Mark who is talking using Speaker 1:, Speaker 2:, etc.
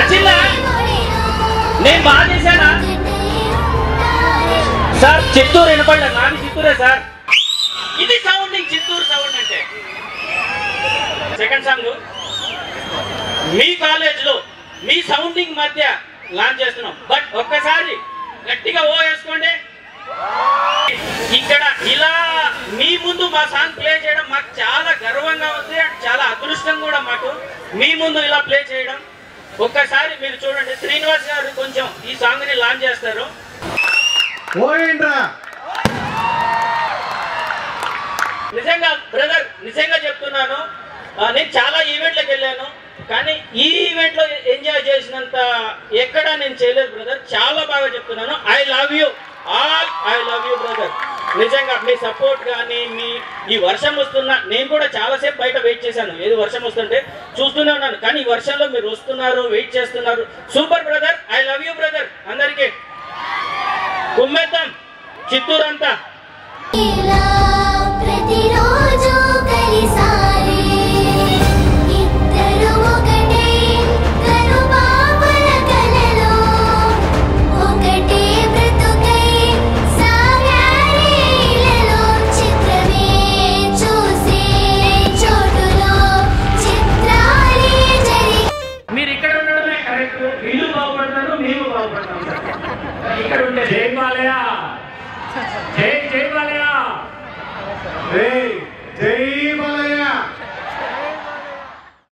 Speaker 1: నచ్చిందా? నేను బాగా చేశానా సార్? చిత్తూరు వినపడలే, నాది చిత్తూరే సార్. ఇది సౌండింగ్, చిత్తూరు సౌండ్ అంటే. సెకండ్ సాంగ్ మీ కాలేజ్లో మీ సౌండింగ్ మధ్య లాంచ్ చేస్తున్నాం. బట్ ఒక్కసారి గట్టిగా ఓ వేసుకోండి. ఇక్కడ ఇలా మీ ముందు మా సాంగ్ ప్లే చేయడం మాకు చాలా గర్వంగా ఉంది అండ్ చాలా అదృష్టం కూడా మాకు మీ ముందు ఇలా ప్లే చేయడం. ఒక్కసారి మీరు చూడండి, శ్రీనివాస్ గారు కొంచెం ఈ సాంగ్ ని లాంచ్ చేస్తారు. నిజంగా బ్రదర్, నిజంగా చెప్తున్నాను, నేను చాలా ఈవెంట్లకు వెళ్ళాను, కానీ ఈ ఈవెంట్ లో ఎంజాయ్ చేసినంత ఎక్కడా నేను చేయలేదు బ్రదర్. చాలా బాగా చెప్తున్నాను. I love you all, I love you brother. నిజంగా మీ సపోర్ట్ కానీ, మీ ఈ వర్షం వస్తున్నా, నేను కూడా చాలాసేపు బయట వెయిట్ చేశాను, ఏది వర్షం వస్తుంటే చూస్తూనే ఉన్నాను, కానీ ఈ వర్షంలో మీరు వస్తున్నారు, వెయిట్ చేస్తున్నారు. Super brother, I love you brother. అందరికీ కుమ్మేద్దాం చిత్తూరు అంతా. మీరు ఇక్కడ ఉండడమే కరెక్ట్, వీళ్ళు బాగుపడతారు, మేము బాగుపడతాం. ఇక్కడ ఉంటే జై బాలయ్య, జై జై బాలయ్య,
Speaker 2: జై